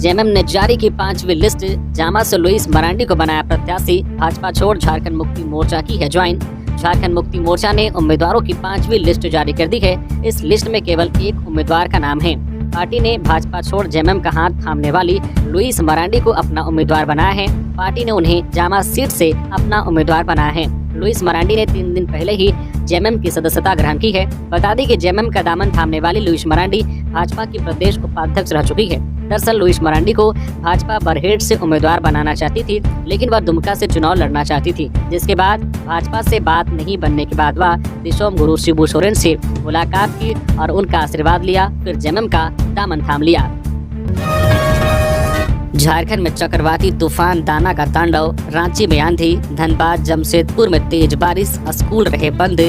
JMM ने जारी की 5वीं लिस्ट। जामा से लुइस मरांडी को बनाया प्रत्याशी। भाजपा छोड़ झारखंड मुक्ति मोर्चा की है ज्वाइन। झारखंड मुक्ति मोर्चा ने उम्मीदवारों की 5वीं लिस्ट जारी कर दी है। इस लिस्ट में केवल एक उम्मीदवार का नाम है। पार्टी ने भाजपा छोड़ जेएमएम का हाथ थामने वाली लुइस मरांडी को अपना उम्मीदवार बनाया है। पार्टी ने उन्हें जामा सीट से अपना उम्मीदवार बनाया है। लुइस मरांडी ने 3 दिन पहले ही जेएमएम की सदस्यता ग्रहण की है। बता दें कि जेएमएम का दामन थामने वाली लुइस मरांडी भाजपा की प्रदेश उपाध्यक्ष रह चुकी है। दरअसल लुइस मरांडी को भाजपा बरहेट से उम्मीदवार बनाना चाहती थी, लेकिन वह दुमका से चुनाव लड़ना चाहती थी, जिसके बाद भाजपा से बात नहीं बनने के बाद वह दिशोम गुरु शिबू सोरेन से मुलाकात की और उनका आशीर्वाद लिया, फिर जेएमएम का दामन थाम लिया। झारखंड में चक्रवाती तूफान दाना का तांडव। रांची में आंधी, धनबाद जमशेदपुर में तेज बारिश, स्कूल रहे बंद।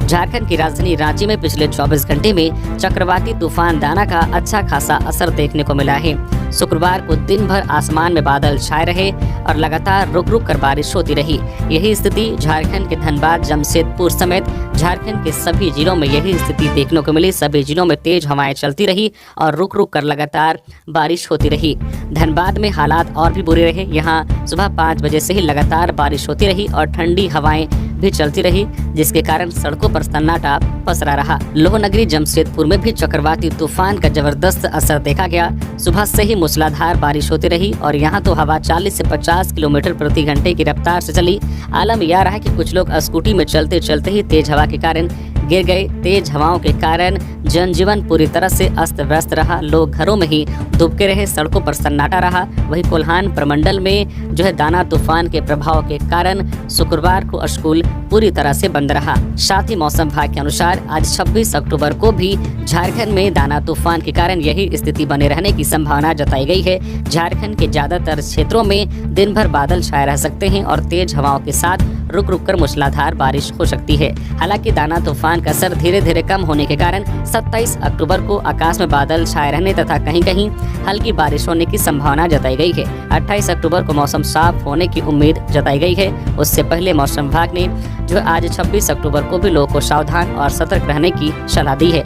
झारखंड की राजधानी रांची में पिछले 24 घंटे में चक्रवाती तूफान दाना का अच्छा खासा असर देखने को मिला है। शुक्रवार को दिन भर आसमान में बादल छाए रहे और लगातार रुक रुक कर बारिश होती रही। यही स्थिति झारखंड के धनबाद जमशेदपुर समेत झारखंड के सभी जिलों में यही स्थिति देखने को मिली। सभी जिलों में तेज हवाएं चलती रही और रुक रुक कर लगातार बारिश होती रही। धनबाद में हालात और भी बुरे रहे। यहाँ सुबह 5 बजे से ही लगातार बारिश होती रही और ठंडी हवाएं भी चलती रही, जिसके कारण सड़कों पर सन्नाटा पसरा रहा। लोहनगरी जमशेदपुर में भी चक्रवाती तूफान का जबरदस्त असर देखा गया। सुबह से ही मूसलाधार बारिश होती रही और यहाँ तो हवा 40 से 50 किलोमीटर प्रति घंटे की रफ्तार से चली। आलम यह रहा कि कुछ लोग स्कूटी में चलते चलते ही तेज हवा के कारण गिर गए। तेज हवाओं के कारण जनजीवन पूरी तरह से अस्त व्यस्त रहा। लोग घरों में ही दुबके रहे, सड़कों पर सन्नाटा रहा। वहीं कोल्हान प्रमंडल में जो है दाना तूफान के प्रभाव के कारण शुक्रवार को स्कूल पूरी तरह से बंद रहा। साथ ही मौसम विभाग के अनुसार आज 26 अक्टूबर को भी झारखंड में दाना तूफान के कारण यही स्थिति बने रहने की संभावना जताई गई है। झारखंड के ज्यादातर क्षेत्रों में दिन भर बादल छाए रह सकते हैं और तेज हवाओं के साथ रुक रुक कर मूसलाधार बारिश हो सकती है। हालांकि दाना तूफान का असर धीरे धीरे कम होने के कारण 27 अक्टूबर को आकाश में बादल छाए रहने तथा कहीं कहीं हल्की बारिश होने की संभावना जताई गई है। 28 अक्टूबर को मौसम साफ होने की उम्मीद जताई गई है। उससे पहले मौसम विभाग ने जो आज 26 अक्टूबर को भी लोगों को सावधान और सतर्क रहने की सलाह दी है।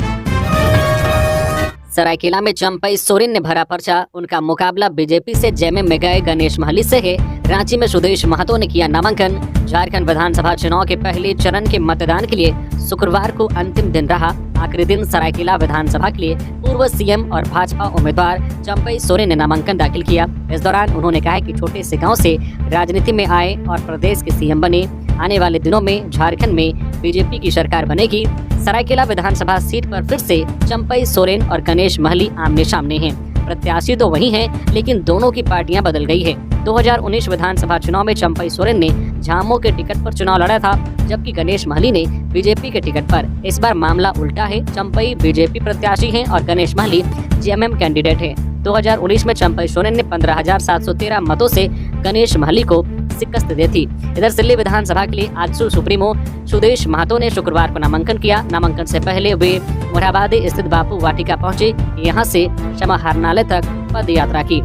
सरायकेला में चंपई सोरेन ने भरा पर्चा। उनका मुकाबला बीजेपी से जेएमएम में गए गणेश महली से है। रांची में सुदेश महतो ने किया नामांकन। झारखंड विधानसभा चुनाव के पहले चरण के मतदान के लिए शुक्रवार को अंतिम दिन रहा। आखिरी दिन सरायकेला विधानसभा के लिए पूर्व सीएम और भाजपा उम्मीदवार चंपई सोरेन ने नामांकन दाखिल किया। इस दौरान उन्होंने कहा कि छोटे से गांव से राजनीति में आए और प्रदेश के सीएम बने। आने वाले दिनों में झारखंड में बीजेपी की सरकार बनेगी। सरायकेला विधानसभा सीट पर फिर से चंपई सोरेन और गणेश महली आमने सामने हैं। प्रत्याशी तो वही हैं, लेकिन दोनों की पार्टियां बदल गई है। 2019 विधानसभा चुनाव में चंपई सोरेन ने झामो के टिकट पर चुनाव लड़ा था, जबकि गणेश महली ने बीजेपी के टिकट पर। इस बार मामला उल्टा है। चंपई बीजेपी प्रत्याशी हैं और गणेश महली जेएमएम कैंडिडेट हैं। 2019 में चंपई सोरेन ने 15,713 मतों से गणेश महली को शिकस्त दी थी। इधर सिल्ली विधानसभा के लिए आजसू सुप्रीमो सुदेश महतो ने शुक्रवार को नामांकन किया। नामांकन से पहले वे मोरहाबादी स्थित बापू वाटिका पहुंचे। यहां से समाहरणालय तक पद यात्रा की।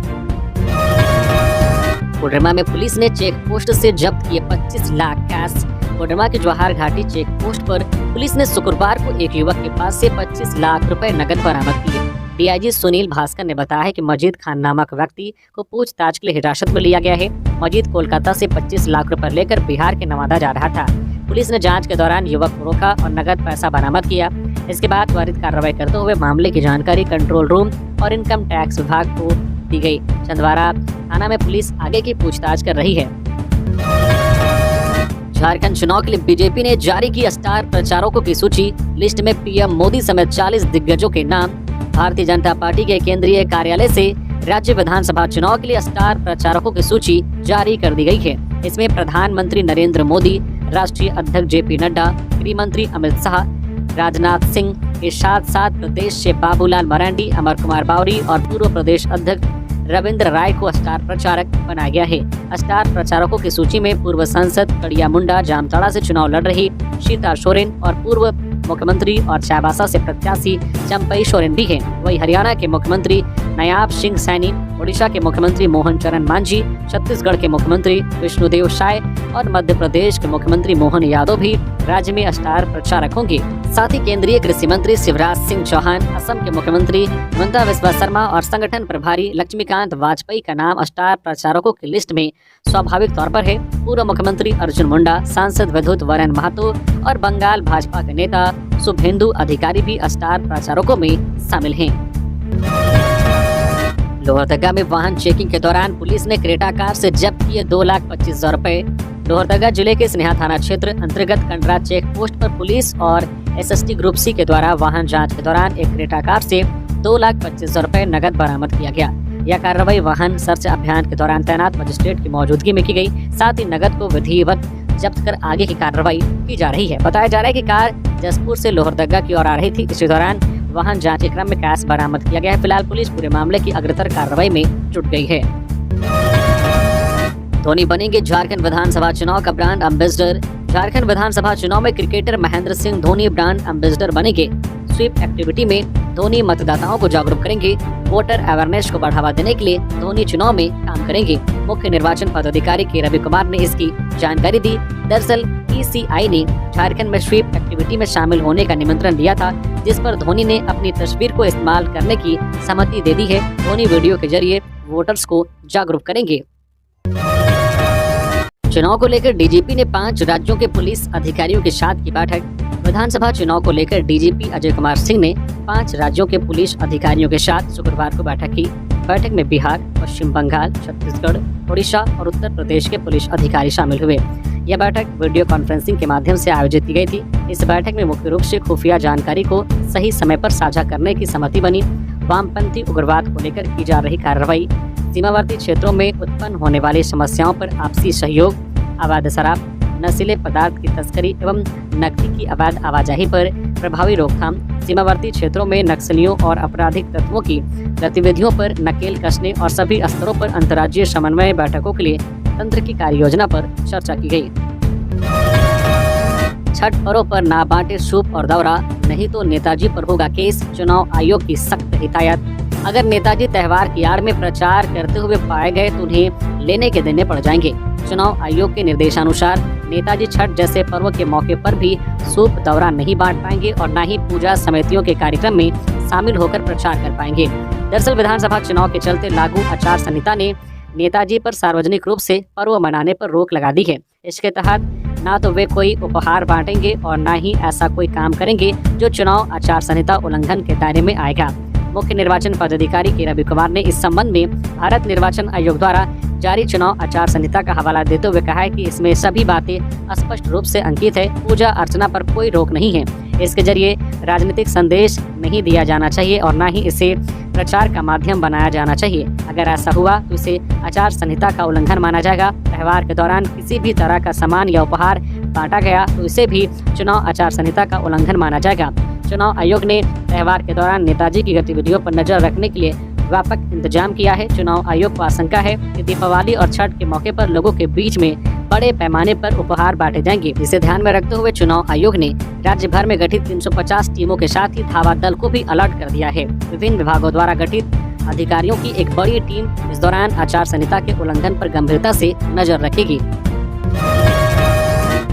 कोडरमा में पुलिस ने चेक पोस्ट से जब्त किए 25 लाख कैश। कोडरमा के जवाहर घाटी चेक पोस्ट पर पुलिस ने शुक्रवार को एक युवक के पास से 25 लाख रुपए नकद बरामद किए। डीआईजी सुनील भास्कर ने बताया है कि मजीद खान नामक व्यक्ति को पूछताछ के लिए हिरासत में लिया गया है। मजीद कोलकाता से 25 लाख रुपए लेकर बिहार के नवादा जा रहा था। पुलिस ने जांच के दौरान युवक को रोका और नकद पैसा बरामद किया। इसके बाद त्वरित कार्रवाई करते हुए मामले की जानकारी कंट्रोल रूम और इनकम टैक्स विभाग को दी गई। छिंदवाड़ा थाना में पुलिस आगे की पूछताछ कर रही है। झारखंड चुनाव के लिए बीजेपी ने जारी की स्टार प्रचारकों की सूची। लिस्ट में पीएम मोदी समेत 40 दिग्गजों के नाम। भारतीय जनता पार्टी के केंद्रीय कार्यालय से राज्य विधानसभा चुनाव के लिए स्टार प्रचारकों की सूची जारी कर दी गई है। इसमें प्रधानमंत्री नरेंद्र मोदी, राष्ट्रीय अध्यक्ष जेपी नड्डा, गृह मंत्री अमित शाह, राजनाथ सिंह के साथ साथ प्रदेश से बाबूलाल मरांडी, अमर कुमार बावरी और पूर्व प्रदेश अध्यक्ष रविंद्र राय को स्टार प्रचारक बनाया गया है। स्टार प्रचारकों की सूची में पूर्व सांसद कड़िया मुंडा जामताड़ा से चुनाव लड़ रही सीता सोरेन और पूर्व मुख्यमंत्री और चाईबासा से प्रत्याशी चंपई सोरेन भी हैं। वहीं हरियाणा के मुख्यमंत्री नायाब सिंह सैनी, ओडिशा के मुख्यमंत्री मोहन चरण मांझी, छत्तीसगढ़ के मुख्यमंत्री विष्णुदेव साय और मध्य प्रदेश के मुख्यमंत्री मोहन यादव भी राज्य में स्टार प्रचारकों की साथ ही केंद्रीय कृषि मंत्री शिवराज सिंह चौहान, असम के मुख्यमंत्री हिमंता बिस्वा शर्मा और संगठन प्रभारी लक्ष्मीकांत वाजपेयी का नाम स्टार प्रचारकों की लिस्ट में स्वाभाविक तौर पर है। पूर्व मुख्यमंत्री अर्जुन मुंडा, सांसद विद्युत वरन महतो और बंगाल भाजपा के नेता शुभेंदु अधिकारी भी स्टार प्रचारकों में शामिल हैं। लोहरदगा में वाहन चेकिंग के दौरान पुलिस ने क्रेटा कार से जब्त किए 2,25,000 रुपए। लोहरदगा जिले के स्नेहा थाना क्षेत्र अंतर्गत कंडरा चेक पोस्ट पर पुलिस और एसएसटी ग्रुप सी के द्वारा वाहन जांच के दौरान एक क्रेटा कार से 2,25,000 रुपए नगद बरामद किया गया। यह कार्रवाई वाहन सर्च अभियान के दौरान तैनात मजिस्ट्रेट की मौजूदगी में की गई। साथ ही नगद को विधिवत जब्त कर आगे की कार्रवाई की जा रही है। बताया जा रहा है कि कार जसपुर से लोहरदगा की ओर आ रही थी। इसी दौरान वाहन जांच के क्रम में कैश बरामद किया गया है। फिलहाल पुलिस पूरे मामले की अग्रतर कार्रवाई में जुट गई है। धोनी बनेंगे झारखंड विधानसभा चुनाव का ब्रांड एम्बेसडर। झारखंड विधानसभा चुनाव में cricketer Mahendra Singh Dhoni brand ambassador बनेंगे। स्वीप एक्टिविटी में धोनी मतदाताओं को जागरूक करेंगे। वोटर अवेयरनेस को बढ़ावा देने के लिए धोनी चुनाव में काम करेंगे। मुख्य निर्वाचन पदाधिकारी के रवि कुमार ने इसकी जानकारी दी। दरअसल ECI ने झारखंड में स्वीप एक्टिविटी में शामिल होने का निमंत्रण दिया था, जिस पर धोनी ने अपनी तस्वीर को इस्तेमाल करने की सहमति दे दी है। धोनी वीडियो के जरिए वोटर्स को जागरूक करेंगे। चुनाव को लेकर डीजीपी ने 5 राज्यों के पुलिस अधिकारियों के साथ की बैठक। विधानसभा चुनाव को लेकर डीजीपी अजय कुमार सिंह ने 5 राज्यों के पुलिस अधिकारियों के साथ शुक्रवार को बैठक की। बैठक में बिहार, पश्चिम बंगाल, छत्तीसगढ़, ओडिशा और उत्तर प्रदेश के पुलिस अधिकारी शामिल हुए। यह बैठक वीडियो कॉन्फ्रेंसिंग के माध्यम से आयोजित की गई थी। इस बैठक में मुख्य रूप से खुफिया जानकारी को सही समय पर साझा करने की सहमति बनी। वामपंथी उग्रवाद को लेकर की जा रही कार्रवाई, सीमावर्ती क्षेत्रों में उत्पन्न होने वाली समस्याओं पर आपसी सहयोग, अवैध शराब, नशीले पदार्थ की तस्करी एवं नकदी की अवैध आवाजाही पर प्रभावी रोकथाम, सीमावर्ती क्षेत्रों में नक्सलियों और आपराधिक तत्वों की गतिविधियों पर नकेल कसने और सभी स्तरों पर अंतर्राज्यीय समन्वय बैठकों के लिए तंत्र की कार्य योजना पर चर्चा की गई। छठ पर्व पर ना बांटे सूप और दौरा, नहीं तो नेताजी पर होगा केस। चुनाव आयोग की सख्त हिदायत। अगर नेताजी त्योहार की आड़ में प्रचार करते हुए पाए गए तो उन्हें लेने के देने पड़ जाएंगे। चुनाव आयोग के निर्देशानुसार नेताजी छठ जैसे पर्व के मौके पर भी सूप दौरा नहीं बांट पाएंगे और न ही पूजा समितियों के कार्यक्रम में शामिल होकर प्रचार कर पाएंगे। दरअसल विधानसभा चुनाव के चलते लागू आचार संहिता ने नेताजी पर सार्वजनिक रूप से पर्व मनाने पर रोक लगा दी है। इसके तहत ना तो वे कोई उपहार बांटेंगे और न ही ऐसा कोई काम करेंगे जो चुनाव आचार संहिता उल्लंघन के दायरे में आएगा। मुख्य निर्वाचन पदाधिकारी के रवि कुमार ने इस संबंध में भारत निर्वाचन आयोग द्वारा जारी चुनाव आचार संहिता का हवाला देते हुए कहा है कि इसमें सभी बातें स्पष्ट रूप से अंकित है। पूजा अर्चना पर कोई रोक नहीं है। इसके जरिए राजनीतिक संदेश नहीं दिया जाना चाहिए और न ही इसे प्रचार का माध्यम बनाया जाना चाहिए। अगर ऐसा हुआ तो इसे आचार संहिता का उल्लंघन माना जाएगा। त्योहार के दौरान किसी भी तरह का सामान या उपहार बांटा गया तो इसे भी चुनाव आचार संहिता का उल्लंघन माना जाएगा। चुनाव आयोग ने त्योहार के दौरान नेताजी की गतिविधियों पर नजर रखने के लिए व्यापक इंतजाम किया है। चुनाव आयोग को आशंका है कि दीपावली और छठ के मौके पर लोगों के बीच में बड़े पैमाने पर उपहार बांटे जाएंगे। इसे ध्यान में रखते हुए चुनाव आयोग ने राज्य भर में गठित 350 टीमों के साथ ही धावा दल को भी अलर्ट कर दिया है। विभिन्न विभागों द्वारा गठित अधिकारियों की एक बड़ी टीम इस दौरान आचार संहिता के उल्लंघन पर गंभीरता से नजर रखेगी।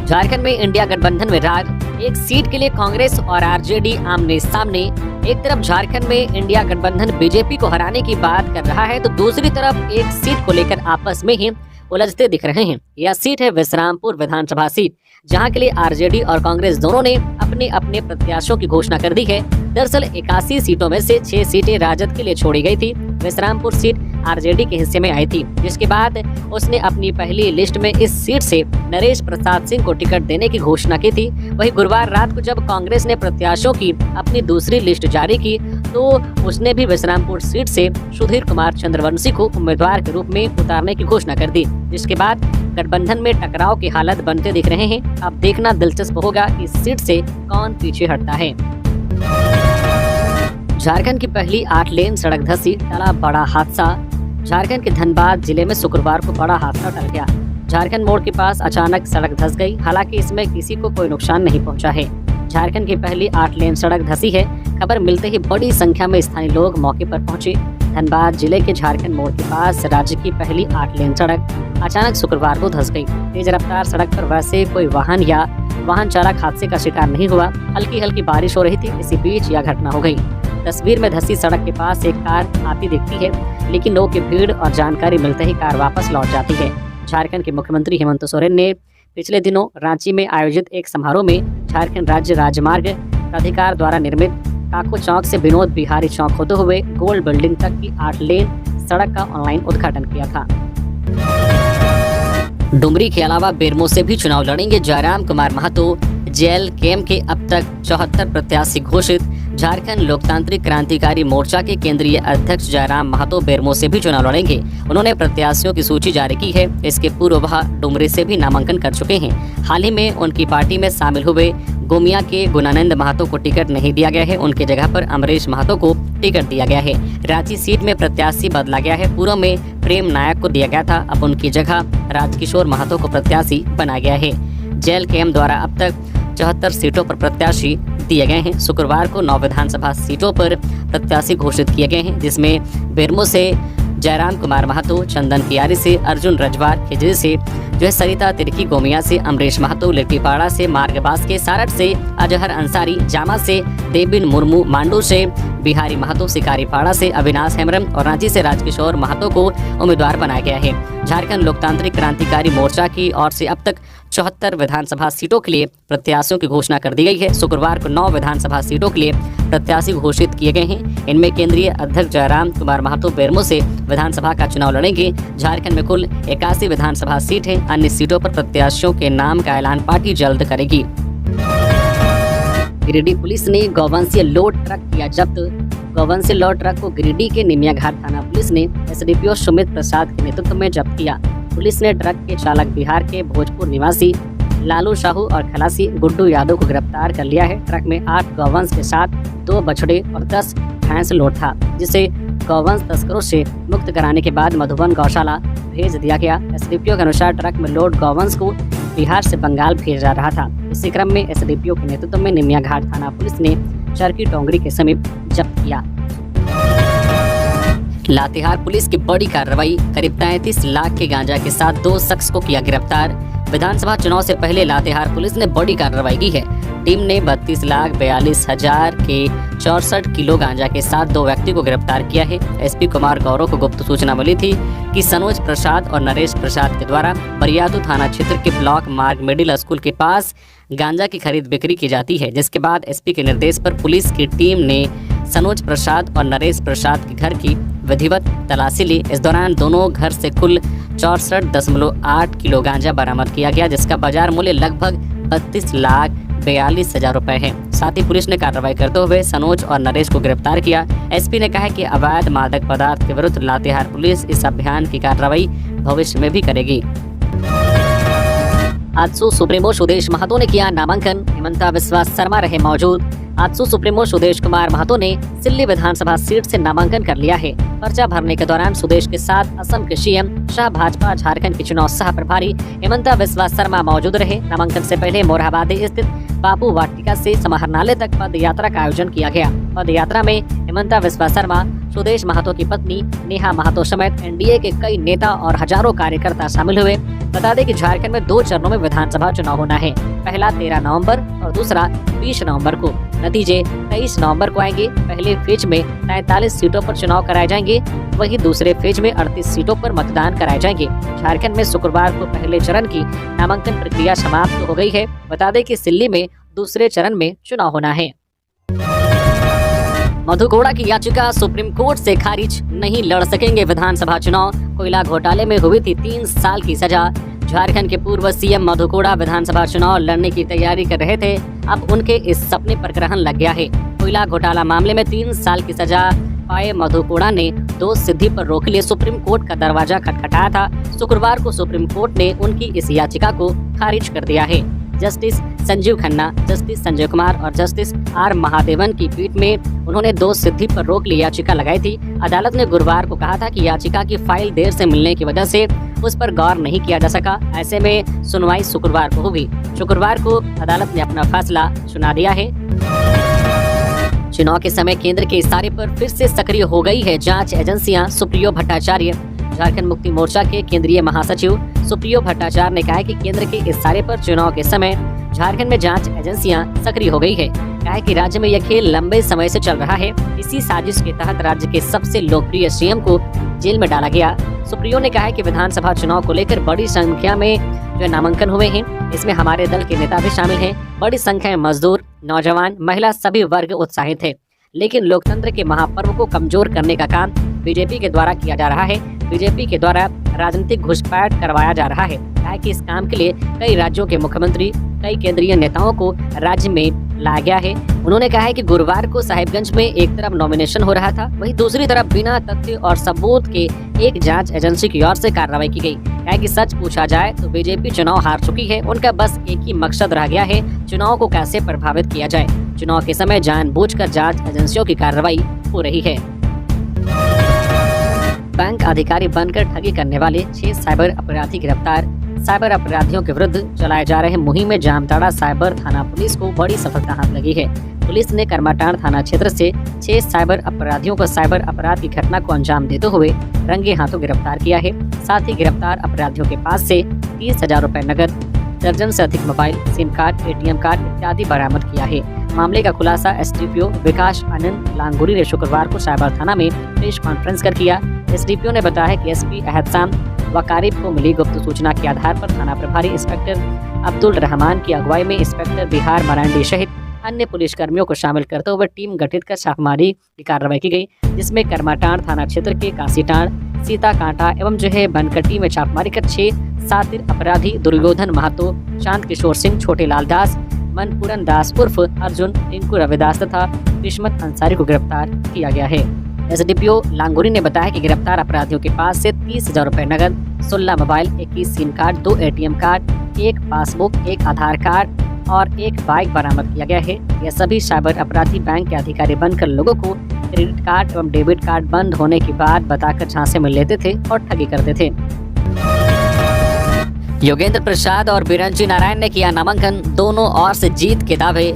झारखंड में इंडिया गठबंधन में राज, एक सीट के लिए कांग्रेस और आरजेडी आमने सामने। एक तरफ झारखंड में इंडिया गठबंधन बीजेपी को हराने की बात कर रहा है तो दूसरी तरफ एक सीट को लेकर आपस में ही उलझते दिख रहे हैं। यह सीट है विश्रामपुर विधानसभा सीट, जहां के लिए आरजेडी और कांग्रेस दोनों ने अपने अपने प्रत्याशियों की घोषणा कर दी है। दरअसल 81 सीटों में से 6 सीटें राजद के लिए छोड़ी गई थी। विश्रामपुर सीट आरजेडी के हिस्से में आई थी, जिसके बाद उसने अपनी पहली लिस्ट में इस सीट से नरेश प्रसाद सिंह को टिकट देने की घोषणा की थी। वहीं गुरुवार रात को जब कांग्रेस ने प्रत्याशियों की अपनी दूसरी लिस्ट जारी की तो उसने भी विश्रामपुर सीट से सुधीर कुमार चंद्रवंशी को उम्मीदवार के रूप में उतारने की घोषणा कर दी, जिसके बाद गठबंधन में टकराव की हालत बनते दिख रहे हैं। अब देखना दिलचस्प होगा कि इस सीट से कौन पीछे हटता है। झारखंड की पहली 8 लेन सड़क धंसी, टला बड़ा हादसा। झारखंड के धनबाद जिले में शुक्रवार को बड़ा हादसा टल गया। झारखंड मोड़ के पास अचानक सड़क धंस गई, हालांकि इसमें किसी को कोई नुकसान नहीं पहुंचा है। झारखंड की पहली 8 लेन सड़क धंसी है। खबर मिलते ही बड़ी संख्या में स्थानीय लोग मौके पर पहुंचे। धनबाद जिले के झारखंड मोड़ के पास राज्य की पहली 8 लेन सड़क अचानक शुक्रवार को धंस गई। तेज रफ्तार सड़क पर वैसे कोई वाहन या वाहन चालक हादसे का शिकार नहीं हुआ। हल्की हल्की बारिश हो रही थी, इसी बीच यह घटना हो गई। तस्वीर में धंसी सड़क के पास एक कार आती दिखती है, लेकिन लोगों की भीड़ और जानकारी मिलते ही कार वापस लौट जाती है। झारखंड के मुख्यमंत्री हेमंत सोरेन ने पिछले दिनों रांची में आयोजित एक समारोह में झारखंड राज्य राजमार्ग प्राधिकार द्वारा निर्मित काको चौक से विनोद बिहारी चौक होते हुए गोल्ड बिल्डिंग तक की 8 लेन सड़क का ऑनलाइन उद्घाटन किया था। डुमरी के अलावा बेरमो से भी चुनाव लड़ेंगे जयराम कुमार महतो। JLKM के अब तक 74 प्रत्याशी घोषित। झारखंड लोकतांत्रिक क्रांतिकारी मोर्चा के केंद्रीय अध्यक्ष जयराम महतो बेरमो से भी चुनाव लड़ेंगे। उन्होंने प्रत्याशियों की सूची जारी की है। इसके पूर्व वह डुमरी से भी नामांकन कर चुके हैं। हाल ही में उनकी पार्टी में शामिल हुए गोमिया के गुणानंद महतो को टिकट नहीं दिया गया है। उनके जगह पर अमरीश महतो को टिकट दिया गया है। रांची सीट में प्रत्याशी बदला गया है। पूर्व में प्रेम नायक को दिया गया था, अब उनकी जगह राजकिशोर महतो को प्रत्याशी बनाया गया है। JLKM द्वारा अब तक 74 सीटों पर प्रत्याशी दिए गए हैं। शुक्रवार को 9 विधानसभा सीटों पर प्रत्याशी घोषित किए गए हैं, जिसमें बेरमो से जयराम कुमार महतो, चंदन कियारी से अर्जुन रजवार, खिजरी से सरिता तिर्की, गोमिया से अमरीश महतो, लिट्टीपाड़ा से मार्गबास के सारठ से अजहर अंसारी, जामा से देबिन मुर्मू, मांडू से बिहारी महतो, शिकारीपाड़ा से अविनाश हेम्ब्रम और रांची से राजकिशोर महतो को उम्मीदवार बनाया गया है। झारखंड लोकतांत्रिक क्रांतिकारी मोर्चा की ओर से अब तक 74 विधानसभा सीटों के लिए प्रत्याशियों की घोषणा कर दी गई है। शुक्रवार को 9 विधानसभा सीटों के लिए प्रत्याशी घोषित किए गए हैं। इनमें केंद्रीय अध्यक्ष जयराम कुमार महतो बेरमो से विधानसभा का चुनाव लड़ेंगे। झारखंड में कुल 81 विधानसभा सीट है। अन्य सीटों पर प्रत्याशियों के नाम का ऐलान पार्टी जल्द करेगी। गिरिडीह पुलिस ने गौवंशीय लोड ट्रक किया जब्त। गौवंशीय लोड ट्रक को गिरिडीह के निमिया घाट थाना पुलिस ने SDPO सुमित प्रसाद के नेतृत्व में जब्त किया। पुलिस ने ट्रक के चालक बिहार के भोजपुर निवासी लालू साहू और खलासी गुड्डू यादव को गिरफ्तार कर लिया है। ट्रक में 8 गौवंश के साथ 2 बछड़े और 10 भैंस लोड था, जिसे गौवंश तस्करों से मुक्त कराने के बाद मधुबन गौशाला भेज दिया गया। SDPO के अनुसार ट्रक में लोड गौवंश को बिहार से बंगाल भेजा जा रहा था। इसी क्रम में SDPO के नेतृत्व में निमिया घाट थाना पुलिस ने चरकी टोंगरी के समीप जब्त किया। लातेहार पुलिस की बड़ी कार्रवाई, करीब 33 लाख के गांजा के साथ 2 शख्स को किया गिरफ्तार। विधानसभा चुनाव से पहले लातेहार पुलिस ने बड़ी कार्रवाई की है। टीम ने 32,42,000 के 64 किलो गांजा के साथ 2 व्यक्ति को गिरफ्तार किया है। SP कुमार गौरव को गुप्त सूचना मिली थी कि सनोज प्रसाद और नरेश प्रसाद के द्वारा बरियातू थाना क्षेत्र के ब्लॉक मार्ग मिडिल स्कूल के पास गांजा की खरीद बिक्री की जाती है, जिसके बाद SP के निर्देश पर पुलिस की टीम ने सनोज प्रसाद और नरेश प्रसाद के घर की विधिवत तलाशी ली। इस दौरान दोनों घर से कुल 64.8 किलो गांजा बरामद किया गया, जिसका बाजार मूल्य लगभग 32,42,000 रुपए है। साथ ही पुलिस ने कार्रवाई करते हुए सनोज और नरेश को गिरफ्तार किया। SP ने कहा कि अवैध मादक पदार्थ के विरुद्ध लातेहार पुलिस इस अभियान की कार्रवाई भविष्य में भी करेगी। आजसू सुप्रीमो सुदेश महतो ने किया नामांकन, हिमंता बिस्वा शर्मा रहे मौजूद। आजसू सुप्रीमो सुदेश कुमार महतो ने सिल्ली विधानसभा सीट से नामांकन कर लिया है। पर्चा भरने के दौरान सुदेश के साथ असम के CM शाह, भाजपा झारखंड के चुनाव सह प्रभारी हिमंता बिस्वा शर्मा मौजूद रहे। नामांकन से पहले मोरहाबादी स्थित बापू वाटिका से समाहरणालय तक पद यात्रा का आयोजन किया गया। पद यात्रा में हिमंता बिस्वा शर्मा, सुदेश महतो की पत्नी नेहा महतो समेत NDA के कई नेता और हजारों कार्यकर्ता शामिल हुए। बता दें कि झारखंड में 2 चरणों में विधानसभा चुनाव होना है। पहला 13 नवंबर और दूसरा 20 नवंबर को। नतीजे 23 नवंबर को आएंगे। पहले फेज में 43 सीटों पर चुनाव कराए जाएंगे, वहीं दूसरे फेज में 38 सीटों पर मतदान कराए जाएंगे। झारखंड में शुक्रवार को पहले चरण की नामांकन प्रक्रिया समाप्त हो गई है। बता दें कि सिल्ली में दूसरे चरण में चुनाव होना है। मधु कोड़ा की याचिका सुप्रीम कोर्ट से खारिज, नहीं लड़ सकेंगे विधानसभा चुनाव। कोयला घोटाले में हुई थी 3 साल की सजा। झारखंड के पूर्व CM मधु कोड़ा विधानसभा चुनाव लड़ने की तैयारी कर रहे थे। अब उनके इस सपने पर ग्रहण लग गया है। कोयला घोटाला मामले में 3 साल की सजा पाए मधु कोड़ा ने दोष सिद्धि पर रोक लिए सुप्रीम कोर्ट का दरवाजा खटखटाया था। शुक्रवार को सुप्रीम कोर्ट ने उनकी इस याचिका को खारिज कर दिया है। जस्टिस संजीव खन्ना, जस्टिस संजय कुमार और जस्टिस R महादेवन की पीठ में उन्होंने दोष सिद्धि पर रोक ली याचिका लगाई थी। अदालत ने गुरुवार को कहा था कि याचिका की फाइल देर से मिलने की वजह से उस पर गौर नहीं किया जा सका। ऐसे में सुनवाई शुक्रवार को होगी। शुक्रवार को अदालत ने अपना फैसला सुना दिया है। चुनाव के समय केंद्र के इशारे पर फिर से सक्रिय हो गई है जांच एजेंसियां। सुप्रियो भट्टाचार्य, झारखंड मुक्ति मोर्चा के केंद्रीय महासचिव सुप्रियो भट्टाचार्य ने कहा है कि केंद्र के इशारे पर चुनाव के समय झारखंड में जांच एजेंसियां सक्रिय हो गई है। क्या है कि राज्य में यह खेल लंबे समय से चल रहा है। इसी साजिश के तहत राज्य के सबसे लोकप्रिय सीएम को जेल में डाला गया। सुप्रियो ने कहा है कि विधानसभा चुनाव को लेकर बड़ी संख्या में जो नामांकन हुए हैं, इसमें हमारे दल के नेता भी शामिल हैं। बड़ी संख्या में मजदूर, नौजवान, महिला सभी वर्ग उत्साहित है। लेकिन लोकतंत्र के महापर्व को कमजोर करने का काम बीजेपी के द्वारा किया जा रहा है। बीजेपी के द्वारा राजनीतिक घुसपैठ करवाया जा रहा है। क्या है कि इस काम के लिए कई राज्यों के मुख्यमंत्री, कई केंद्रीय नेताओं को राज्य में लाया गया है। उन्होंने कहा है कि गुरुवार को साहिबगंज में एक तरफ नॉमिनेशन हो रहा था, वहीं दूसरी तरफ बिना तथ्य और सबूत के एक जांच एजेंसी की ओर से कार्रवाई की गई। क्या है कि सच पूछा जाए तो बीजेपी चुनाव हार चुकी है। उनका बस एक ही मकसद रह गया है, चुनाव को कैसे प्रभावित किया जाए। चुनाव के समय जानबूझकर जांच एजेंसियों की कार्रवाई हो रही है। बैंक अधिकारी बनकर ठगी करने वाले 6 साइबर अपराधी गिरफ्तार। साइबर अपराधियों के विरुद्ध चलाए जा रहे मुहिम में जामताड़ा साइबर थाना पुलिस को बड़ी सफलता हाथ लगी है। पुलिस ने करमाटांड़ थाना क्षेत्र से 6 साइबर अपराधियों को साइबर अपराध की घटना को अंजाम देते हुए रंगे हाथों गिरफ्तार किया है। साथ ही गिरफ्तार अपराधियों के पास से 30,000 रुपए नकद, दर्जन से अधिक mobile, SIM card, ATM card इत्यादि बरामद किया है। मामले का खुलासा एसडीपीओ विकास आनंद लांगुरी ने शुक्रवार को साइबर थाना में प्रेस कॉन्फ्रेंस कर किया। एसडीपीओ ने बताया कि एसपी अहदसाम वकारिब को मिली गुप्त सूचना के आधार पर थाना प्रभारी इंस्पेक्टर अब्दुल रहमान की अगुवाई में इंस्पेक्टर बिहार मरांडी सहित अन्य पुलिसकर्मियों को शामिल करते हुए टीम गठित कर छापेमारी की कार्रवाई की गई, जिसमें करमाटांड़ थाना क्षेत्र के कासीटांड़, सीता कांटा एवं बनकटी में छापेमारी कर 6 शातिर अपराधी दुर्योधन महतो, शांत किशोर सिंह, छोटे लाल दास, मनपूरन दास उर्फ अर्जुन, टिंकू रविदास तथा किस्मत अंसारी को गिरफ्तार किया गया है। एसडीपीओ लांगुरी ने बताया कि गिरफ्तार अपराधियों के पास से 30,000 रुपए नगद, 16 mobile, 21 SIM card, 2 ATM card, 1 passbook, 1 आधार कार्ड और 1 बाइक बरामद किया गया है। यह सभी साइबर अपराधी बैंक के अधिकारी बनकर लोगों को क्रेडिट कार्ड एवं डेबिट कार्ड बंद होने की बात बताकर झांसे में लेते थे और ठगी करते थे। योगेंद्र प्रसाद और बिरंची नारायण ने किया नामांकन, दोनों ओर से जीत के दावे।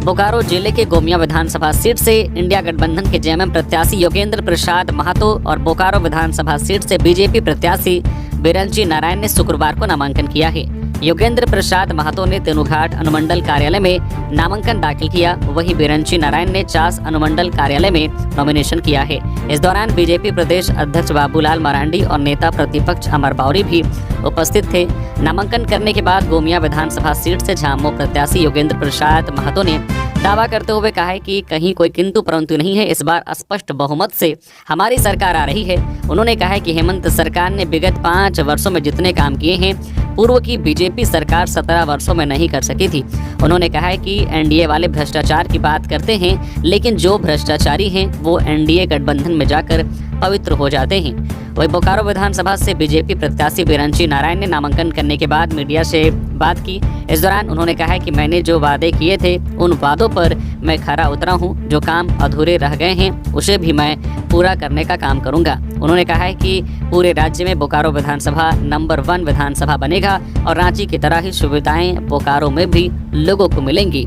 बोकारो जिले के गोमिया विधानसभा सीट से इंडिया गठबंधन के जेएमएम प्रत्याशी योगेंद्र प्रसाद महतो और बोकारो विधानसभा सीट से बीजेपी प्रत्याशी बिरंची नारायण ने शुक्रवार को नामांकन किया है। योगेंद्र प्रसाद महतो ने तेनुघाट अनुमंडल कार्यालय में नामांकन दाखिल किया, वहीं बिरंची नारायण ने चास अनुमंडल कार्यालय में नॉमिनेशन किया है। इस दौरान बीजेपी प्रदेश अध्यक्ष बाबूलाल मरांडी और नेता प्रतिपक्ष अमर बावरी भी उपस्थित थे। नामांकन करने के बाद गोमिया विधानसभा सीट से झामुमो प्रत्याशी योगेंद्र प्रसाद महतो ने दावा करते हुए कहा है कि कहीं कोई किंतु परंतु नहीं है, इस बार स्पष्ट बहुमत से हमारी सरकार आ रही है। उन्होंने कहा है कि हेमंत सरकार ने विगत 5 वर्षों में जितने काम किए हैं पूर्व की बीजेपी सरकार 17 वर्षों में नहीं कर सकी थी। उन्होंने कहा है कि एनडीए वाले भ्रष्टाचार की बात करते हैं, लेकिन जो भ्रष्टाचारी हैं वो एनडीए गठबंधन में जाकर पवित्र हो जाते हैं। वही बोकारो विधानसभा से बीजेपी प्रत्याशी बिरंची नारायण ने नामांकन करने के बाद मीडिया से बात की। इस दौरान उन्होंने कहा है कि मैंने जो वादे किए थे उन वादों पर मैं खरा उतरा हूं, जो काम अधूरे रह गए हैं उसे भी मैं पूरा करने का काम करूंगा। उन्होंने कहा है कि पूरे राज्य में बोकारो विधानसभा नंबर 1 विधानसभा बनेगा और रांची की तरह ही सुविधाएं बोकारो में भी लोगों को मिलेंगी।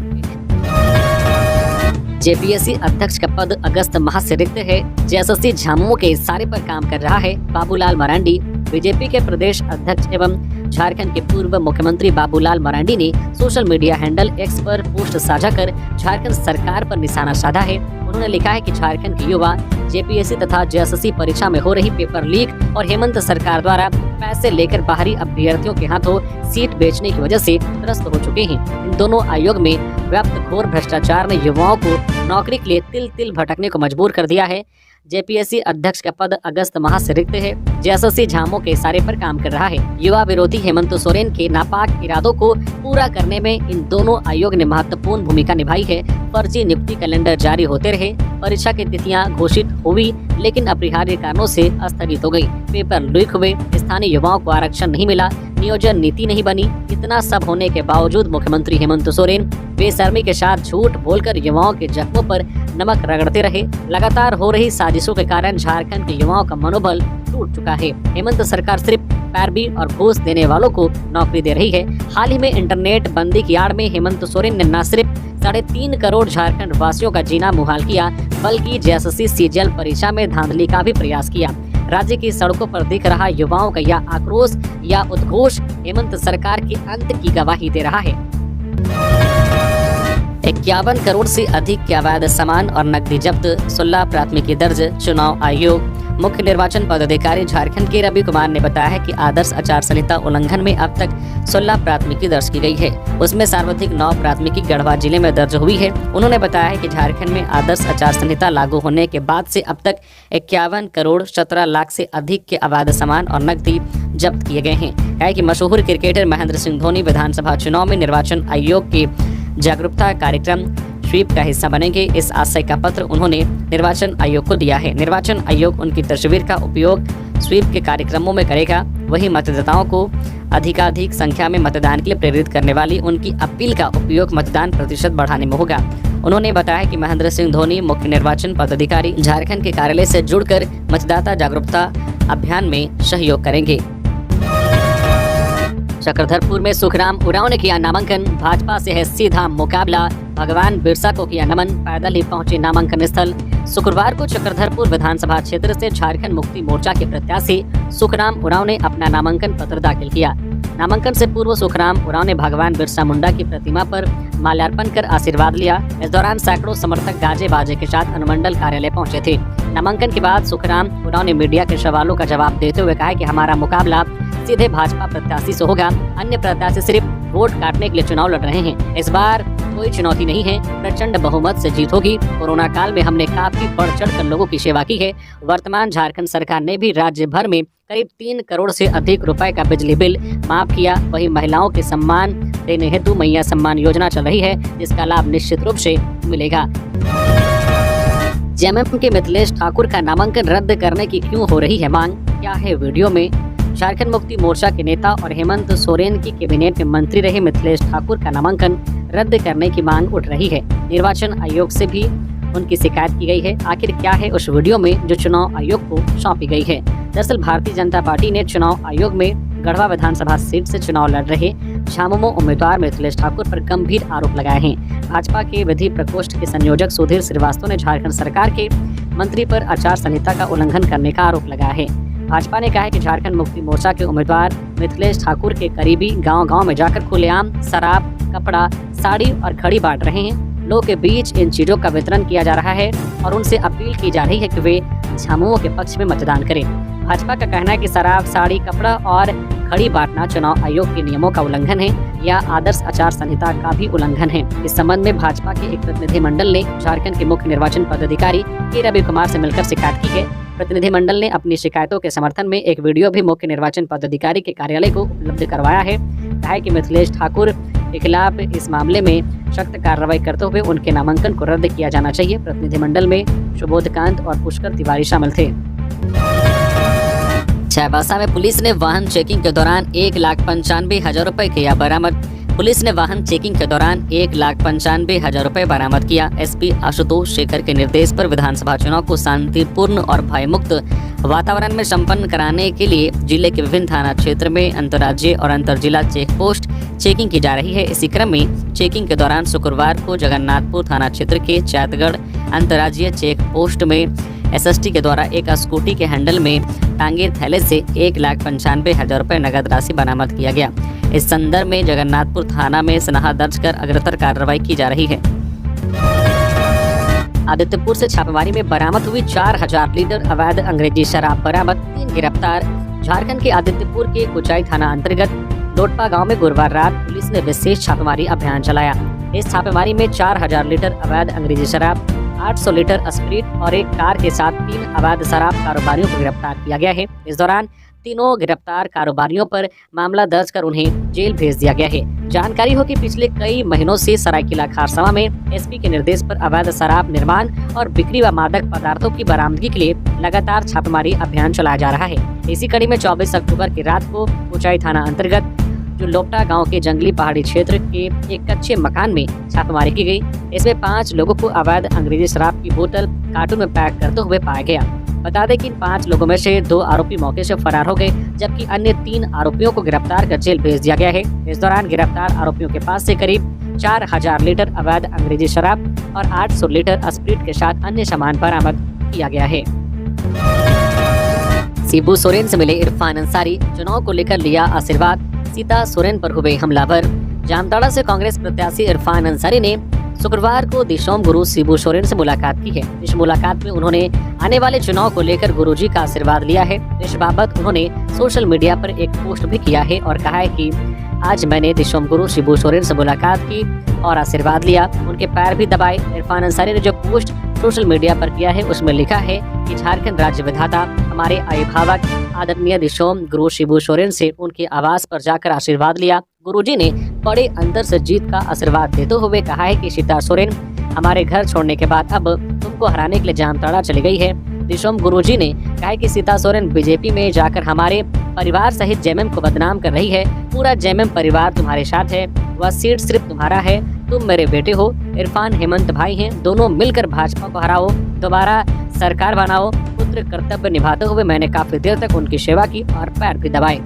जेपीएससी अध्यक्ष का पद अगस्त माह से रिक्त है। जेएसएससी झामुमो के इशारे पर काम कर रहा है। बाबूलाल मरांडी बीजेपी के प्रदेश अध्यक्ष एवं झारखंड के पूर्व मुख्यमंत्री बाबूलाल मरांडी ने सोशल मीडिया हैंडल एक्स पर पोस्ट साझा कर झारखंड सरकार पर निशाना साधा है। उन्होंने लिखा है कि झारखंड के युवा जेपीएससी तथा जेएसएससी परीक्षा में हो रही पेपर लीक और हेमंत सरकार द्वारा पैसे लेकर बाहरी अभ्यर्थियों के हाथों सीट बेचने की वजह से त्रस्त हो चुके हैं। इन दोनों आयोग में व्याप्त घोर भ्रष्टाचार ने युवाओं को नौकरी के लिए तिल तिल भटकने को मजबूर कर दिया है। जेपीएससी अध्यक्ष का पद अगस्त माह से रिक्त है। जेएसएससी झामुमो के इशारे पर काम कर रहा है। युवा विरोधी हेमंत सोरेन के नापाक इरादों को पूरा करने में इन दोनों आयोग ने महत्वपूर्ण भूमिका निभाई है। फर्जी नियुक्ति कैलेंडर जारी होते रहे, परीक्षा की तिथियां घोषित हुई लेकिन अपरिहार्य कारणों से स्थगित हो गई, पेपर लीक हुए, स्थानीय युवाओं को आरक्षण नहीं मिला, नियोजन नीति नहीं बनी। इतना सब होने के बावजूद मुख्यमंत्री हेमंत सोरेन बेशर्मी के साथ झूठ बोलकर युवाओं के जख्मों पर नमक रगड़ते रहे। लगातार हो रही साजिशों के कारण झारखंड के युवाओं का मनोबल टूट चुका है। हेमंत सरकार सिर्फ पैरवी और घूस देने वालों को नौकरी दे रही है। हाल ही में इंटरनेट बंदी की आड़ में हेमंत सोरेन ने न सिर्फ 3.5 करोड़ झारखंड वासियों का जीना मुहाल किया, बल्कि जेएसएससी सीजीएल परीक्षा में धांधली का भी प्रयास किया। राज्य की सड़कों पर दिख रहा युवाओं का यह आक्रोश या उद्घोष हेमंत सरकार के अंत की गवाही दे रहा है। 51 करोड़ से अधिक के अवैध सामान और नकदी जब्त, 16 प्राथमिकी दर्ज। चुनाव आयोग मुख्य निर्वाचन पदाधिकारी झारखंड के रवि कुमार ने बताया है कि आदर्श आचार संहिता उल्लंघन में अब तक 16 प्राथमिकी दर्ज की गई है। उसमें सर्वाधिक 9 प्राथमिकी गढ़वा जिले में दर्ज हुई है। उन्होंने बताया है कि झारखंड में आदर्श आचार संहिता लागू होने के बाद से अब तक 51 करोड़ 17 लाख से अधिक के अवैध सामान और नकदी जब्त किए गए हैं। कहा कि मशहूर क्रिकेटर महेंद्र सिंह धोनी विधानसभा चुनाव में निर्वाचन आयोग के जागरूकता कार्यक्रम स्वीप का हिस्सा बनेंगे। इस आशय का पत्र उन्होंने निर्वाचन आयोग को दिया है। निर्वाचन आयोग उनकी तस्वीर का उपयोग स्वीप के कार्यक्रमों में करेगा। वहीं मतदाताओं को अधिकाधिक संख्या में मतदान के लिए प्रेरित करने वाली उनकी अपील का उपयोग मतदान प्रतिशत बढ़ाने में होगा। उन्होंने बताया कि महेंद्र सिंह धोनी मुख्य निर्वाचन पदाधिकारी झारखंड के कार्यालय से जुड़कर मतदाता जागरूकता अभियान में सहयोग करेंगे। चक्रधरपुर में सुखराम उरांव ने किया नामांकन, भाजपा से है सीधा मुकाबला। भगवान बिरसा को किया नमन, पैदल ही पहुंचे नामांकन स्थल। शुक्रवार को चक्रधरपुर विधानसभा क्षेत्र से झारखंड मुक्ति मोर्चा के प्रत्याशी सुखराम उरांव ने अपना नामांकन पत्र दाखिल किया। नामांकन से पूर्व सुखराम उरांव ने भगवान बिरसा मुंडा की प्रतिमा पर माल्यार्पण कर आशीर्वाद लिया। इस दौरान सैकड़ों समर्थक गाजे बाजे के साथ अनुमंडल कार्यालय पहुंचे थे। नामांकन के बाद सुखराम उरांव ने मीडिया के सवालों का जवाब देते हुए कहा कि हमारा मुकाबला सीधे भाजपा प्रत्याशी से होगा। अन्य प्रत्याशी सिर्फ वोट काटने के लिए चुनाव लड़ रहे हैं। इस बार कोई चुनौती नहीं है, प्रचंड बहुमत से जीत होगी। कोरोना काल में हमने काफी बढ़ चढ़ कर लोगों की सेवा की है। वर्तमान झारखंड सरकार ने भी राज्य भर में करीब 3 करोड़ से अधिक रुपए का बिजली बिल माफ किया। वहीं महिलाओं के सम्मान देने हेतु मैया सम्मान योजना चल रही है, जिसका लाभ निश्चित रूप से मिलेगा। जेएमएम के मिथिलेश ठाकुर का नामांकन रद्द करने की क्यों हो रही है मांग, क्या है वीडियो में। झारखंड मुक्ति मोर्चा के नेता और हेमंत सोरेन की कैबिनेट में मंत्री रहे मिथिलेश ठाकुर का नामांकन रद्द करने की मांग उठ रही है। निर्वाचन आयोग से भी उनकी शिकायत की गई है। आखिर क्या है उस वीडियो में जो चुनाव आयोग को सौंपी गई है। दरअसल भारतीय जनता पार्टी ने चुनाव आयोग में गढ़वा विधानसभा सीट से चुनाव लड़ रहे झामुमो उम्मीदवार मिथिलेश ठाकुर पर गंभीर आरोप लगाए हैं। भाजपा के विधि प्रकोष्ठ के संयोजक सुधीर श्रीवास्तव ने झारखंड सरकार के मंत्री पर आचार संहिता का उल्लंघन करने का आरोप लगाया है। भाजपा ने कहा है कि झारखंड मुक्ति मोर्चा के उम्मीदवार मिथिलेश ठाकुर के करीबी गांव-गांव में जाकर खुलेआम शराब, कपड़ा, साड़ी और घड़ी बांट रहे हैं। लोगों के बीच इन चीजों का वितरण किया जा रहा है और उनसे अपील की जा रही है कि वे झामुमो के पक्ष में मतदान करें। भाजपा का कहना है कि शराब, साड़ी, कपड़ा और घड़ी बांटना चुनाव आयोग के नियमों का उल्लंघन है या आदर्श आचार संहिता का भी उल्लंघन है। इस संबंध में भाजपा के एक प्रतिनिधिमंडल ने झारखंड के मुख्य निर्वाचन पदाधिकारी के रवि कुमार से मिलकर शिकायत की है। प्रतिनिधिमंडल ने अपनी शिकायतों के समर्थन में एक वीडियो भी मुख्य निर्वाचन पदाधिकारी के कार्यालय को उपलब्ध करवाया है। कहा है कि मिथिलेश ठाकुर के खिलाफ इस मामले में सख्त कार्रवाई करते हुए उनके नामांकन को रद्द किया जाना चाहिए। प्रतिनिधिमंडल में सुबोधकांत और पुष्कर तिवारी शामिल थे। चाईबासा में पुलिस ने वाहन चेकिंग के दौरान 1,95,000 रुपए किया बरामद। पुलिस ने वाहन चेकिंग के दौरान 1,95,000 रुपए बरामद किया। एसपी आशुतोष शेखर के निर्देश पर विधानसभा चुनाव को शांतिपूर्ण और भयमुक्त वातावरण में संपन्न कराने के लिए जिले के विभिन्न थाना क्षेत्र में अंतर्राज्यीय और अंतर जिला चेक पोस्ट चेकिंग की जा रही है। इसी क्रम में चेकिंग के दौरान शुक्रवार को जगन्नाथपुर थाना क्षेत्र के चैतगढ़ अंतर्राज्यीय चेक पोस्ट में एसएसटी के द्वारा एक स्कूटी के हैंडल में टांगे थैले से 1,95,000 रुपए नगद राशि बरामद किया गया। इस संदर्भ में जगन्नाथपुर थाना में सनहा दर्ज कर अग्रतर कार्रवाई की जा रही है। आदित्यपुर से छापेमारी में बरामद हुई 4,000 लीटर अवैध अंग्रेजी शराब बरामद, 3 गिरफ्तार। झारखंड के आदित्यपुर के कुचाई थाना अंतर्गत लोटपा गांव में गुरुवार रात पुलिस ने विशेष छापेमारी अभियान चलाया। इस छापेमारी में 4,000 लीटर अवैध अंग्रेजी शराब, 800 लीटर स्प्रिट और एक कार के साथ 3 अवैध शराब कारोबारियों को गिरफ्तार किया गया है। इस दौरान तीनों गिरफ्तार कारोबारियों पर मामला दर्ज कर उन्हें जेल भेज दिया गया है। जानकारी हो कि पिछले कई महीनों से सरायकेला खारसावा में एसपी के निर्देश पर अवैध शराब निर्माण और बिक्री व मादक पदार्थों की बरामदगी के लिए लगातार छापेमारी अभियान चलाया जा रहा है। इसी कड़ी में 24 अक्टूबर की रात को ऊंचाई थाना अंतर्गत जो लोपटा गांव के जंगली पहाड़ी क्षेत्र के एक कच्चे मकान में छापेमारी की गई। इसमें 5 लोगों को अवैध अंग्रेजी शराब की बोतल कार्टून में पैक करते हुए पाया गया। बता दें कि इन 5 लोगों में से 2 आरोपी मौके से फरार हो गए, जबकि अन्य 3 आरोपियों को गिरफ्तार कर जेल भेज दिया गया है। इस दौरान गिरफ्तार आरोपियों के पास से करीब 4,000 लीटर अवैध अंग्रेजी शराब और 800 लीटर स्प्रिट के साथ अन्य सामान बरामद किया गया है। शिबू सोरेन से मिले इरफान अंसारी, चुनाव को लेकर लिया आशीर्वाद, सीता सोरेन पर हुए हमलावर। जामताड़ा से कांग्रेस प्रत्याशी इरफान अंसारी ने शुक्रवार को दिशोम गुरु शिबू सोरेन से मुलाकात की है। इस मुलाकात में उन्होंने आने वाले चुनाव को लेकर गुरुजी का आशीर्वाद लिया है। इस बाबत उन्होंने सोशल मीडिया पर एक पोस्ट भी किया है और कहा है कि आज मैंने दिशोम गुरु शिबू सोरेन से मुलाकात की और आशीर्वाद लिया, उनके पैर भी दबाए। इरफान अंसारी ने जो पोस्ट सोशल मीडिया पर किया है उसमें लिखा है कि झारखंड राज्य विधाता हमारे अभिभावक आदरणीय दिशोम गुरु शिबू सोरेन से उनके आवास पर जाकर आशीर्वाद लिया। गुरुजी ने बड़े अंतर से जीत का आशीर्वाद देते हुए कहा है कि सीता सोरेन हमारे घर छोड़ने के बाद अब तुमको हराने के लिए जामताड़ा चली गई है। दिशोम गुरुजी ने कहा है कि सीता सोरेन बीजेपी में जाकर हमारे परिवार सहित जेएमएम को बदनाम कर रही है। पूरा जेएमएम परिवार तुम्हारे साथ है, वह सीट सिर्फ तुम्हारा है, तुम मेरे बेटे हो, इरफान हेमंत भाई हैं, दोनों मिलकर भाजपा को हराओ, दोबारा सरकार बनाओ। पुत्र कर्तव्य निभाते हुए मैंने काफी देर तक उनकी सेवा की और पैर भी दबाए।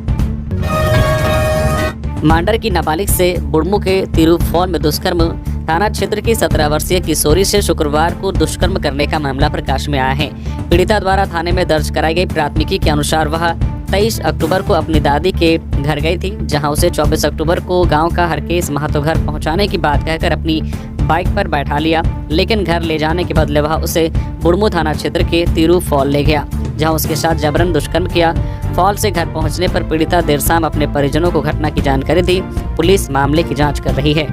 मांडर की नाबालिग से बुढ़मू के तिरुफॉल में दुष्कर्म। थाना क्षेत्र की 17 वर्षीय किशोरी से शुक्रवार को दुष्कर्म करने का मामला प्रकाश में आया है। पीड़िता द्वारा थाने में दर्ज कराई गई प्राथमिकी के अनुसार वह 23 अक्टूबर को अपनी दादी के घर गई थी, जहां उसे 24 अक्टूबर को गांव का हरकेश महतो घर पहुंचाने की बात कहकर अपनी बाइक पर बैठा लिया, लेकिन घर ले जाने के बदले वह उसे बुढ़मू थाना क्षेत्र के तिरुफॉल ले गया, जहां उसके साथ जबरन दुष्कर्म किया। फॉल से घर पहुंचने पर पीड़िता देर शाम अपने परिजनों को घटना की जानकारी दी। पुलिस मामले की जांच कर रही है।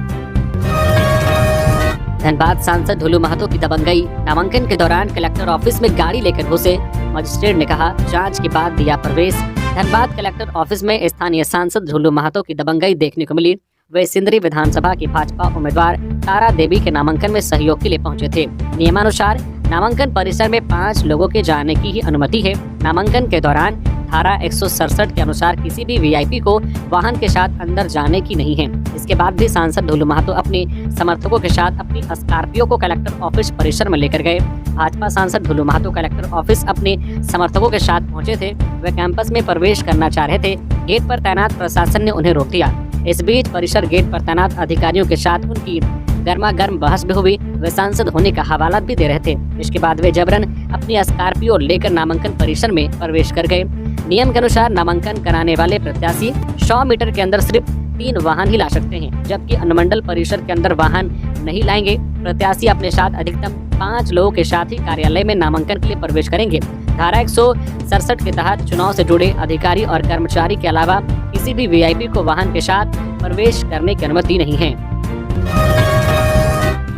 धनबाद सांसद ढोलू महतो की दबंगई। नामांकन के दौरान कलेक्टर ऑफिस में गाड़ी लेकर घुसे, मजिस्ट्रेट ने कहा जांच के बाद दिया प्रवेश। धनबाद कलेक्टर ऑफिस में स्थानीय सांसद ढोलू महतो की दबंगई देखने को मिली। वे सिंदरी विधानसभा की भाजपा उम्मीदवार तारा देवी के नामांकन में सहयोग के लिए पहुंचे थे। नियमानुसार नामांकन परिसर में 5 लोगों के जाने की ही अनुमति है। नामांकन के दौरान धारा 167 के अनुसार किसी भी वीआईपी को वाहन के साथ अंदर जाने की नहीं है। इसके बाद भी सांसद ढोलू महतो अपने समर्थकों के साथ अपनी स्कॉर्पियो को कलेक्टर ऑफिस परिसर में लेकर गए। भाजपा सांसद ढोलू महतो कलेक्टर ऑफिस अपने समर्थकों के साथ पहुंचे थे। वे कैंपस में प्रवेश करना चाह रहे थे। गेट पर तैनात प्रशासन ने उन्हें रोक दिया। इस बीच परिसर गेट पर तैनात अधिकारियों के साथ उनकी गर्मा गर्म बहस भी हुई। वे सांसद होने का हवाला भी दे रहे थे। इसके बाद वे जबरन अपनी स्कॉर्पियो लेकर नामांकन परिसर में प्रवेश कर गए। नियम के अनुसार नामांकन कराने वाले प्रत्याशी 100 मीटर के अंदर सिर्फ 3 वाहन ही ला सकते हैं, जबकि अनुमंडल परिसर के अंदर वाहन नहीं लाएंगे। प्रत्याशी अपने साथ अधिकतम 5 लोगों के साथ ही कार्यालय में नामांकन के लिए प्रवेश करेंगे। धारा 167 के तहत चुनाव से जुड़े अधिकारी और कर्मचारी के अलावा किसी भी वीआईपी को वाहन के साथ प्रवेश करने की अनुमति नहीं है।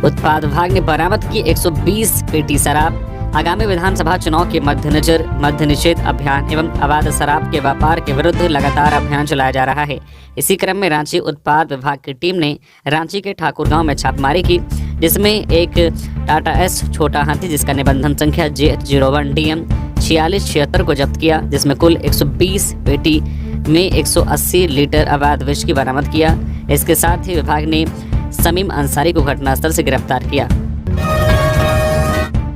उत्पाद विभाग ने बरामद की 120 पेटी शराब। आगामी विधानसभा चुनाव के मद्देनजर मद्य निषेध अभियान एवं अवैध शराब के व्यापार के विरुद्ध लगातार अभियान चलाया जा रहा है। इसी क्रम में रांची उत्पाद विभाग की टीम ने रांची के ठाकुर गांव में छापेमारी की, जिसमें एक टाटा एस छोटा हाथी जिसका निबंधन संख्या J01 DM 4676 को जब्त किया, जिसमें कुल 120 पेटी में 180 लीटर अवैध विस्की बरामद किया। इसके साथ ही विभाग ने समीम अंसारी को घटनास्थल से गिरफ्तार किया।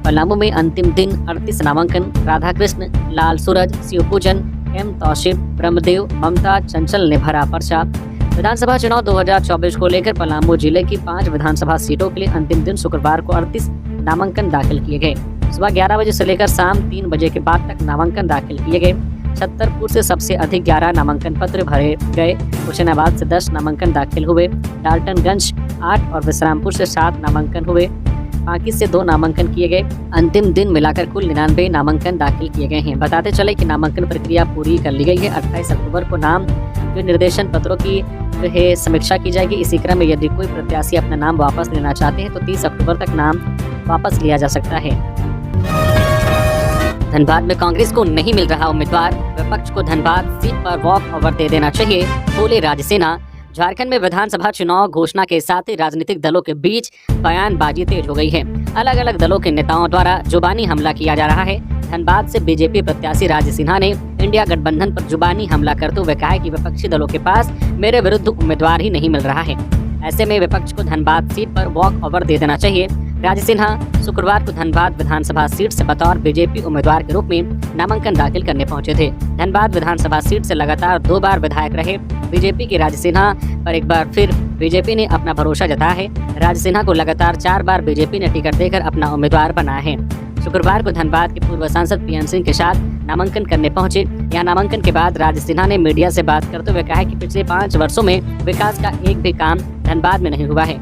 पलामू में अंतिम दिन 38 नामांकन। राधाकृष्ण, लाल सूरज, शिवपूजन, एम तौसीफ, ब्रह्मदेव, ममता चंचल ने भरा पर्चा। विधानसभा चुनाव 2024 को लेकर पलामू जिले की 5 विधानसभा सीटों के लिए अंतिम दिन शुक्रवार को 38 नामांकन दाखिल किए गए। सुबह 11 बजे से लेकर शाम 3 बजे के बाद तक नामांकन दाखिल किए गए। छतरपुर से सबसे अधिक 11 नामांकन पत्र भरे गए। हुसैनाबाद से 10 नामांकन दाखिल हुए। डाल्टनगंज 8 और विश्रामपुर से 7 नामांकन हुए। बाकी से 2 नामांकन किए गए। अंतिम दिन मिलाकर कुल 99 नामांकन दाखिल किए गए हैं। बताते चले कि नामांकन प्रक्रिया पूरी कर ली गई है। 28 अक्टूबर को नाम निर्देशन पत्रों की समीक्षा की जाएगी। इसी क्रम में यदि कोई प्रत्याशी अपना नाम वापस लेना चाहते हैं तो 30 अक्टूबर तक नाम वापस लिया जा सकता है। धनबाद में कांग्रेस को नहीं मिल रहा उम्मीदवार। विपक्ष को धनबाद सीट पर वॉक ओवर दे देना चाहिए, बोले राजसेना। झारखंड में विधानसभा चुनाव घोषणा के साथ ही राजनीतिक दलों के बीच बयानबाजी तेज हो गई है। अलग अलग दलों के नेताओं द्वारा जुबानी हमला किया जा रहा है। धनबाद से बीजेपी प्रत्याशी राज सिन्हा ने इंडिया गठबंधन पर जुबानी हमला करते हुए कहा कि विपक्षी दलों के पास मेरे विरुद्ध उम्मीदवार ही नहीं मिल रहा है। ऐसे में विपक्ष को धनबाद सीट पर वॉक ओवर दे देना चाहिए। राज सिन्हा शुक्रवार को धनबाद विधानसभा सीट से बतौर बीजेपी उम्मीदवार के रूप में नामांकन दाखिल करने पहुंचे थे। धनबाद विधानसभा सीट से लगातार 2 बार विधायक रहे बीजेपी के राज सिन्हा पर एक बार फिर बीजेपी ने अपना भरोसा जताया है। राज सिन्हा को लगातार 4 बार बीजेपी ने टिकट देकर अपना उम्मीदवार बनाया है। शुक्रवार को धनबाद के पूर्व सांसद PM सिंह के साथ नामांकन करने पहुंचे। यहाँ नामांकन के बाद राज सिन्हा ने मीडिया से बात करते हुए कहा कि पिछले 5 वर्षों में विकास का एक भी काम धनबाद में नहीं हुआ है।